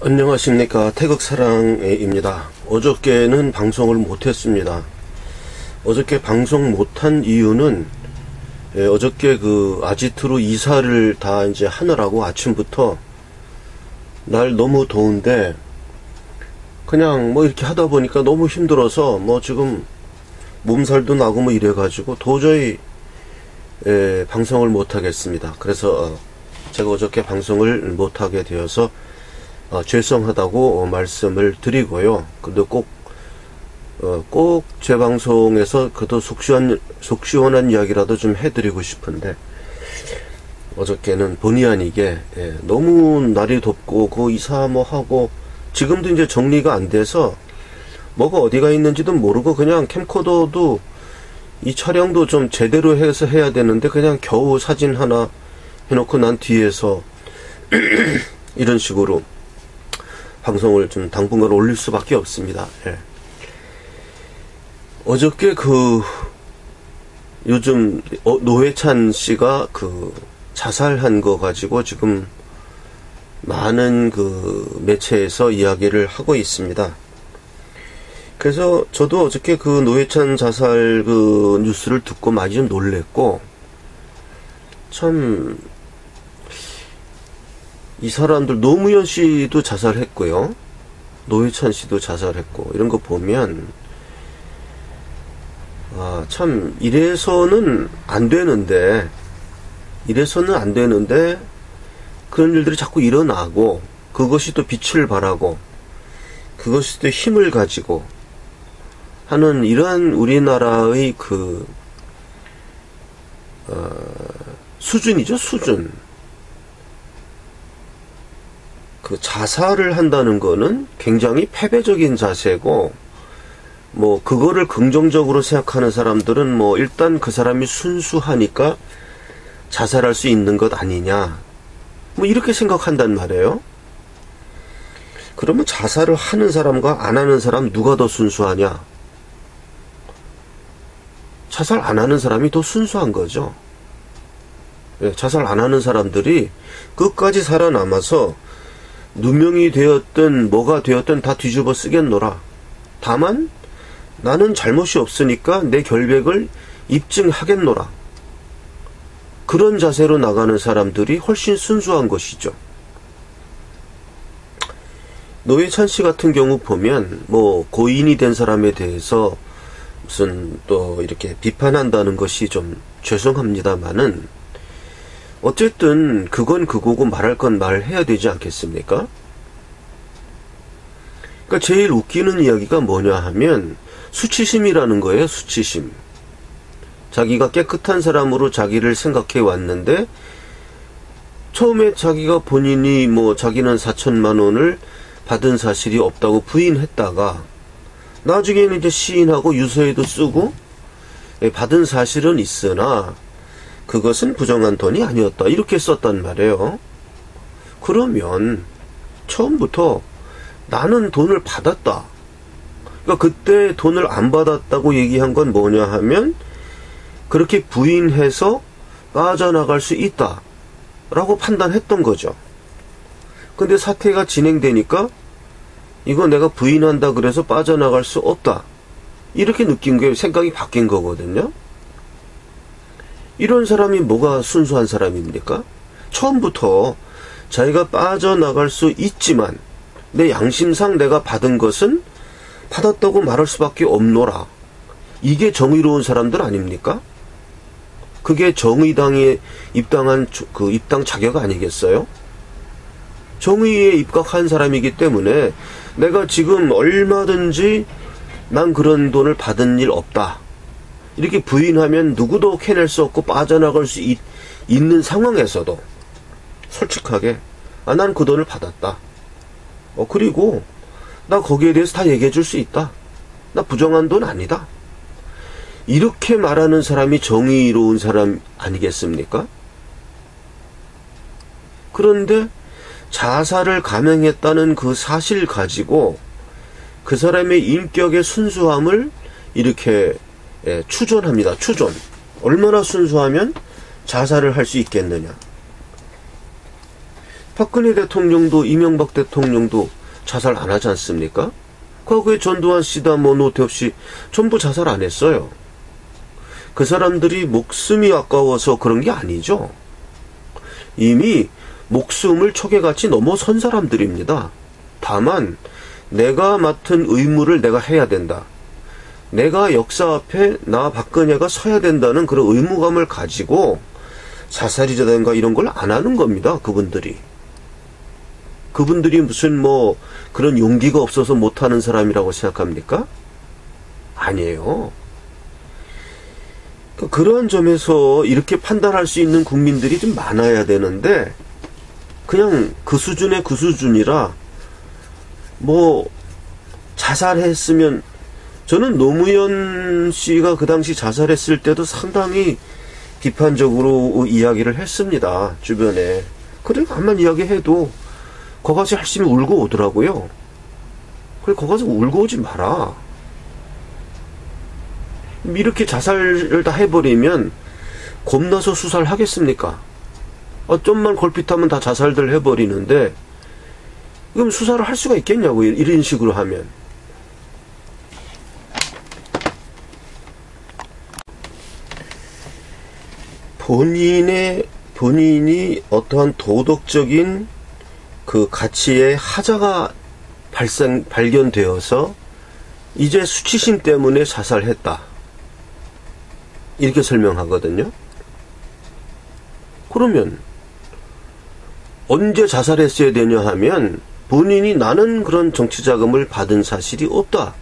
안녕하십니까. 태극사랑입니다. 어저께는 방송을 못했습니다. 어저께 방송 못한 이유는 어저께 아지트로 이사를 다 이제 하느라고 아침부터 날 너무 더운데 그냥 이렇게 하다 보니까 너무 힘들어서 지금 몸살도 나고 이래가지고 도저히 방송을 못하겠습니다. 그래서 제가 어저께 방송을 못하게 되어서 죄송하다고 말씀을 드리고요. 근데 꼭 제 방송에서 그래도 속 시원한 이야기라도 좀 해드리고 싶은데, 어저께는 본의 아니게 너무 날이 덥고 이사 하고 지금도 이제 정리가 안 돼서 뭐가 어디가 있는지도 모르고 그냥 캠코더도 이 촬영도 좀 제대로 해서 해야 되는데 그냥 겨우 사진 하나 해놓고 난 뒤에서 이런 식으로 방송을 좀 당분간 올릴 수밖에 없습니다. 어저께 요즘 노회찬 씨가 자살한 거 가지고 지금 많은 매체에서 이야기를 하고 있습니다. 그래서 저도 어저께 노회찬 자살 뉴스를 듣고 많이 좀 놀랬고, 참 이 사람들, 노무현 씨도 자살했고요, 노회찬 씨도 자살했고, 이런 거 보면 참 이래서는 안 되는데 그런 일들이 자꾸 일어나고, 그것이 또 빛을 발하고 그것이 또 힘을 가지고 하는 이러한 우리나라의 수준이죠, 수준. 자살을 한다는 거는 굉장히 패배적인 자세고, 그거를 긍정적으로 생각하는 사람들은 일단 그 사람이 순수하니까 자살할 수 있는 것 아니냐, 이렇게 생각한단 말이에요. 그러면 자살을 하는 사람과 안 하는 사람 누가 더 순수하냐? 자살 안 하는 사람이 더 순수한 거죠. 자살 안 하는 사람들이 끝까지 살아남아서 누명이 되었든 뭐가 되었든 다 뒤집어 쓰겠노라. 다만 나는 잘못이 없으니까 내 결백을 입증하겠노라. 그런 자세로 나가는 사람들이 훨씬 순수한 것이죠. 노회찬 씨 같은 경우 보면 고인이 된 사람에 대해서 무슨 또 이렇게 비판한다는 것이 좀 죄송합니다만은, 어쨌든 그건 그거고 말할 건 말해야 되지 않겠습니까? 그러니까 제일 웃기는 이야기가 뭐냐 하면 수치심이라는 거예요. 수치심. 자기가 깨끗한 사람으로 자기를 생각해 왔는데, 처음에 자기가 본인이 자기는 4천만 원을 받은 사실이 없다고 부인했다가 나중에는 이제 시인하고 유서에도 쓰고 받은 사실은 있으나 그것은 부정한 돈이 아니었다, 이렇게 썼단 말이에요. 그러면 처음부터 나는 돈을 받았다, 그러니까 그때 돈을 안 받았다고 얘기한 건 뭐냐 하면 그렇게 부인해서 빠져나갈 수 있다 라고 판단했던 거죠. 근데 사태가 진행되니까 이거 내가 부인한다 그래서 빠져나갈 수 없다, 이렇게 느낀 게 생각이 바뀐 거거든요. 이런 사람이 뭐가 순수한 사람입니까? 처음부터 자기가 빠져나갈 수 있지만 내 양심상 내가 받은 것은 받았다고 말할 수밖에 없노라. 이게 정의로운 사람들 아닙니까? 그게 정의당에 입당한 입당 자격 아니겠어요? 정의에 입각한 사람이기 때문에 내가 지금 얼마든지 난 그런 돈을 받은 일 없다, 이렇게 부인하면 누구도 캐낼 수 없고 빠져나갈 수 있는 상황에서도 솔직하게 난 그 돈을 받았다, 그리고 나 거기에 대해서 다 얘기해 줄 수 있다, 나 부정한 돈 아니다, 이렇게 말하는 사람이 정의로운 사람 아니겠습니까? 그런데 자살을 감행했다는 그 사실 가지고 그 사람의 인격의 순수함을 이렇게 추존합니다. 추존. 얼마나 순수하면 자살을 할 수 있겠느냐. 박근혜 대통령도 이명박 대통령도 자살 안 하지 않습니까? 과거에 전두환 씨다 뭐 노태우 씨 전부 자살 안 했어요. 그 사람들이 목숨이 아까워서 그런 게 아니죠. 이미 목숨을 척에같이 넘어선 사람들입니다. 다만 내가 맡은 의무를 내가 해야 된다. 내가 역사 앞에 나 박근혜가 서야 된다는 그런 의무감을 가지고 자살이라든가 이런 걸 안 하는 겁니다. 그분들이 무슨 뭐 그런 용기가 없어서 못하는 사람이라고 생각합니까? 아니에요. 그러한 점에서 이렇게 판단할 수 있는 국민들이 좀 많아야 되는데 그냥 그 수준의 그 수준이라 뭐 자살했으면, 저는 노무현 씨가 그 당시 자살했을 때도 상당히 비판적으로 이야기를 했습니다. 주변에. 그래 가만 이야기해도 거기 가서 열심히 울고 오더라고요. 그래 거기 가서 울고 오지 마라. 이렇게 자살을 다 해버리면 겁나서 수사를 하겠습니까? 좀만 걸핏하면 다 자살들 해버리는데 그럼 수사를 할 수가 있겠냐고, 이런 식으로 하면. 본인이 어떠한 도덕적인 그 가치의 하자가 발견되어서 이제 수치심 때문에 자살했다. 이렇게 설명하거든요. 그러면 언제 자살했어야 되냐 하면 본인이 나는 그런 정치자금을 받은 사실이 없다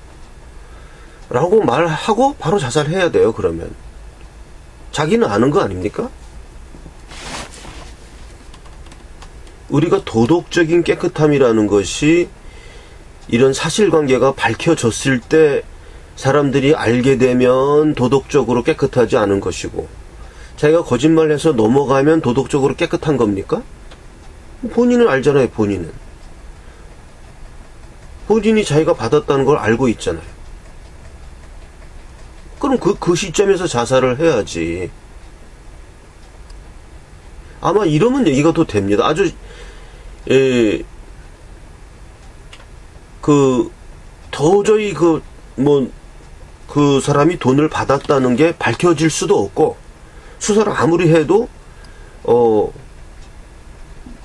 라고 말하고 바로 자살해야 돼요. 그러면 자기는 아는 거 아닙니까? 우리가 도덕적인 깨끗함이라는 것이 이런 사실관계가 밝혀졌을 때 사람들이 알게 되면 도덕적으로 깨끗하지 않은 것이고, 자기가 거짓말해서 넘어가면 도덕적으로 깨끗한 겁니까? 본인은 알잖아요. 본인이 자기가 받았다는 걸 알고 있잖아요. 그럼 그 시점에서 자살을 해야지. 아마 이러면 얘기가 더 됩니다. 아주 도저히 그 사람이 돈을 받았다는 게 밝혀질 수도 없고, 수사를 아무리 해도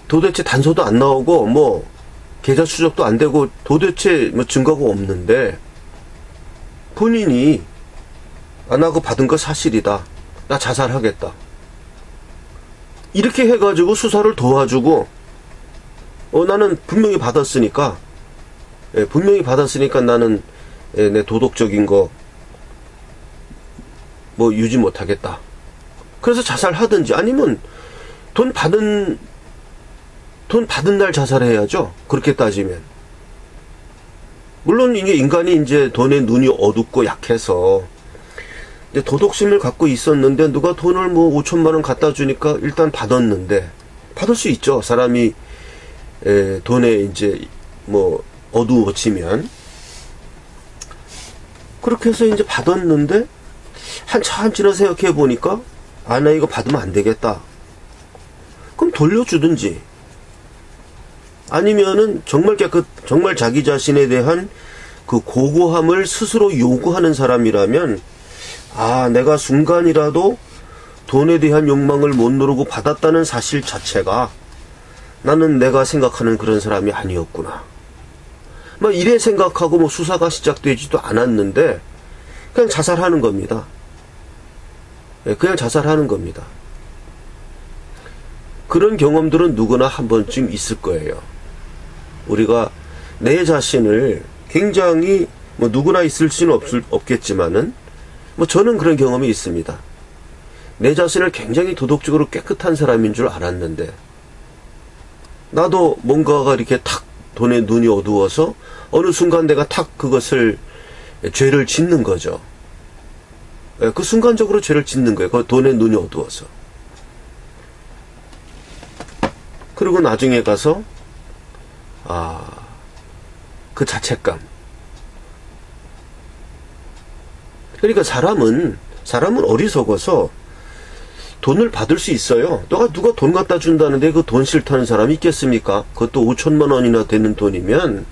도대체 단서도 안 나오고 뭐 계좌 추적도 안 되고 도대체 뭐 증거가 없는데 본인이 나 그거 받은 거 사실이다, 나 자살하겠다, 이렇게 해가지고 수사를 도와주고, 나는 분명히 받았으니까 나는 내 도덕적인 거 뭐 유지 못하겠다. 그래서 자살하든지, 아니면 돈 받은 날 자살해야죠. 그렇게 따지면. 물론 이게 인간이 이제 돈에 눈이 어둡고 약해서 이제 도덕심을 갖고 있었는데 누가 돈을 뭐 5천만 원 갖다 주니까 일단 받았는데, 받을 수 있죠. 사람이 돈에 이제 뭐 어두워지면. 그렇게 해서 이제 받았는데 한참 지나서 생각해 보니까 나 이거 받으면 안 되겠다. 그럼 돌려주든지, 아니면은 정말 자기 자신에 대한 그 고고함을 스스로 요구하는 사람이라면, 내가 순간이라도 돈에 대한 욕망을 못 누르고 받았다는 사실 자체가 나는 내가 생각하는 그런 사람이 아니었구나, 막 이래 생각하고 뭐 수사가 시작되지도 않았는데 그냥 자살하는 겁니다. 그냥 자살하는 겁니다. 그런 경험들은 누구나 한 번쯤 있을 거예요. 우리가 내 자신을 굉장히 뭐 누구나 있을 수는 없겠지만은 뭐 저는 그런 경험이 있습니다. 내 자신을 굉장히 도덕적으로 깨끗한 사람인 줄 알았는데 나도 뭔가가 이렇게 탁 돈에 눈이 어두워서 어느 순간 내가 탁 그것을 죄를 짓는 거죠. 그 순간적으로 죄를 짓는 거예요. 그 돈에 눈이 어두워서. 그리고 나중에 가서 그 자책감. 그러니까 사람은 어리석어서 돈을 받을 수 있어요. 누가 돈 갖다 준다는데 그 돈 싫다는 사람이 있겠습니까? 그것도 5천만 원이나 되는 돈이면,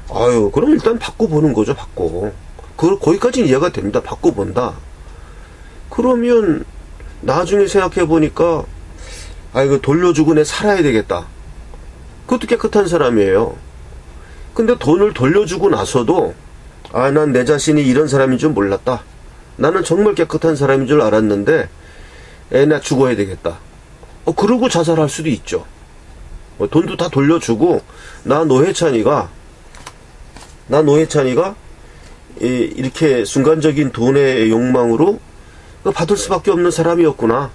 아유, 그럼 일단 받고 보는 거죠, 받고. 거기까지는 이해가 됩니다. 받고 본다. 그러면, 나중에 생각해 보니까, 이거 돌려주고 내 살아야 되겠다. 그것도 깨끗한 사람이에요. 근데 돈을 돌려주고 나서도, 난 내 자신이 이런 사람인 줄 몰랐다. 나는 정말 깨끗한 사람인 줄 알았는데, 나 죽어야 되겠다. 그러고 자살할 수도 있죠. 돈도 다 돌려주고, 나 노회찬이가, 이렇게 순간적인 돈의 욕망으로 받을 수밖에 없는 사람이었구나.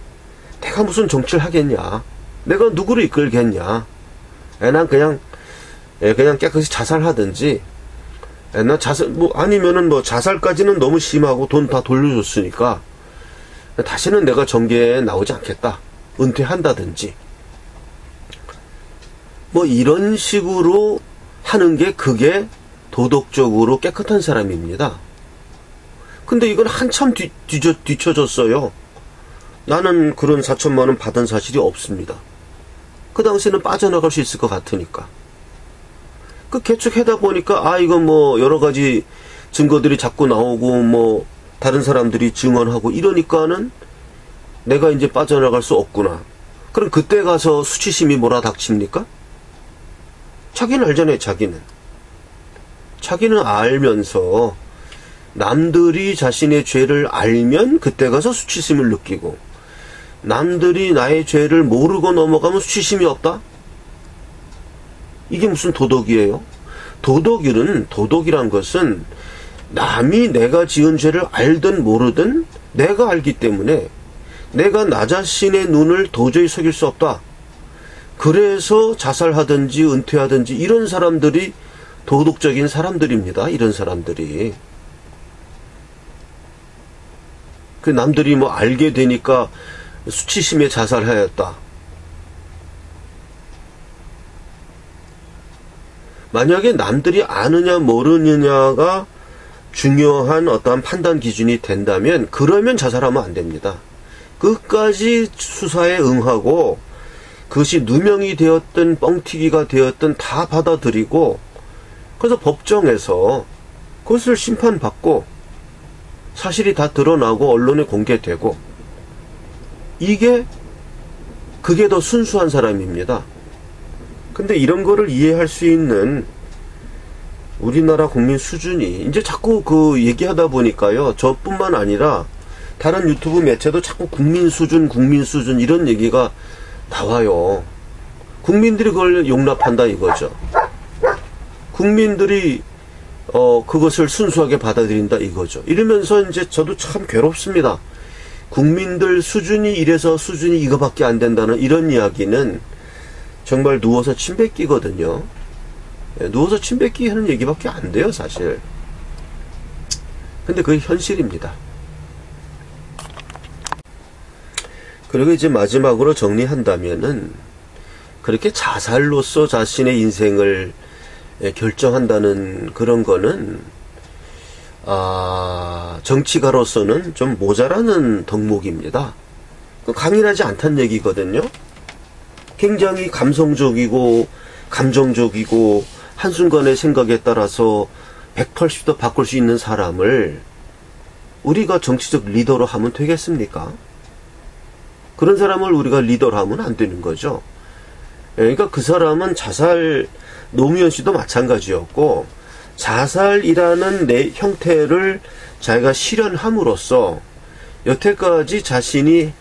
내가 무슨 정치를 하겠냐. 내가 누구를 이끌겠냐. 난 그냥 깨끗이 자살하든지, 아니면은 자살까지는 너무 심하고 돈 다 돌려줬으니까, 다시는 내가 정계에 나오지 않겠다. 은퇴한다든지. 이런 식으로 하는 게 그게 도덕적으로 깨끗한 사람입니다. 근데 이건 한참 뒤쳐졌어요. 나는 그런 4천만 원 받은 사실이 없습니다. 그 당시에는 빠져나갈 수 있을 것 같으니까. 개척하다 보니까, 이건 여러 가지 증거들이 자꾸 나오고, 다른 사람들이 증언하고 이러니까는 내가 이제 빠져나갈 수 없구나. 그럼 그때 가서 수치심이 몰아닥칩니까? 자기는 알잖아요, 자기는. 자기는 알면서 남들이 자신의 죄를 알면 그때 가서 수치심을 느끼고, 남들이 나의 죄를 모르고 넘어가면 수치심이 없다? 이게 무슨 도덕이에요? 도덕이란 것은 남이 내가 지은 죄를 알든 모르든 내가 알기 때문에 내가 나 자신의 눈을 도저히 속일 수 없다. 그래서 자살하든지 은퇴하든지 이런 사람들이 도덕적인 사람들입니다. 이런 사람들이. 남들이 알게 되니까 수치심에 자살하였다. 만약에 남들이 아느냐 모르느냐가 중요한 어떠한 판단 기준이 된다면, 그러면 자살하면 안 됩니다. 끝까지 수사에 응하고, 그것이 누명이 되었든 뻥튀기가 되었든 다 받아들이고, 그래서 법정에서 그것을 심판받고, 사실이 다 드러나고 언론에 공개되고, 그게 더 순수한 사람입니다. 근데 이런 거를 이해할 수 있는 우리나라 국민 수준이, 이제 자꾸 얘기하다 보니까요, 저뿐만 아니라 다른 유튜브 매체도 자꾸 국민 수준 이런 얘기가 나와요. 국민들이 그걸 용납한다 이거죠. 국민들이 그것을 순수하게 받아들인다 이거죠. 이러면서 이제 저도 참 괴롭습니다. 국민들 수준이 이래서 수준이 이거밖에 안 된다는 이런 이야기는 정말 누워서 침 뱉기거든요. 누워서 침 뱉기 하는 얘기밖에 안 돼요, 사실. 근데 그게 현실입니다. 그리고 이제 마지막으로 정리한다면은, 그렇게 자살로서 자신의 인생을 결정한다는 그런 거는, 정치가로서는 좀 모자라는 덕목입니다. 강인하지 않다는 얘기거든요. 굉장히 감성적이고 감정적이고 한순간의 생각에 따라서 180도 바꿀 수 있는 사람을 우리가 정치적 리더로 하면 되겠습니까? 그런 사람을 우리가 리더로 하면 안 되는 거죠. 그러니까 그 사람은 노무현 씨도 마찬가지였고, 자살이라는 형태를 자기가 실현함으로써 여태까지 자신이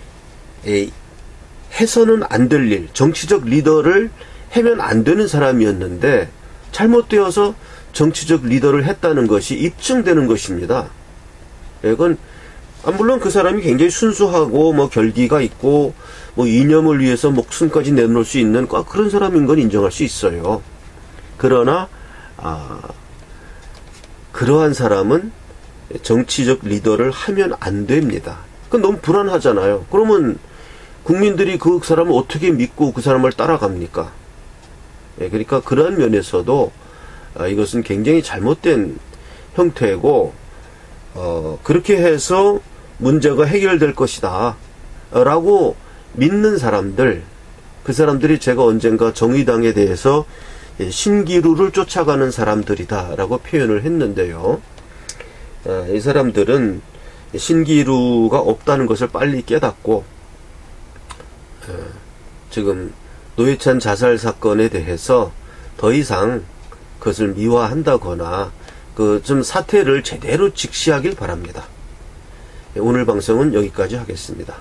해서는 안 될 일, 정치적 리더를 하면 안 되는 사람이었는데 잘못되어서 정치적 리더를 했다는 것이 입증되는 것입니다. 이건 물론 그 사람이 굉장히 순수하고 결기가 있고 이념을 위해서 목숨까지 내놓을 수 있는 그런 사람인 건 인정할 수 있어요. 그러나 그러한 사람은 정치적 리더를 하면 안 됩니다. 그건 너무 불안하잖아요. 그러면 국민들이 그 사람을 어떻게 믿고 그 사람을 따라갑니까? 그러니까 그러한 면에서도 이것은 굉장히 잘못된 형태고, 그렇게 해서 문제가 해결될 것이다. 라고 믿는 사람들, 그 사람들이 제가 언젠가 정의당에 대해서 신기루를 쫓아가는 사람들이다 라고 표현을 했는데요. 이 사람들은 신기루가 없다는 것을 빨리 깨닫고 지금 노회찬 자살 사건에 대해서 더 이상 그것을 미화한다거나 좀 사태를 제대로 직시하길 바랍니다. 오늘 방송은 여기까지 하겠습니다.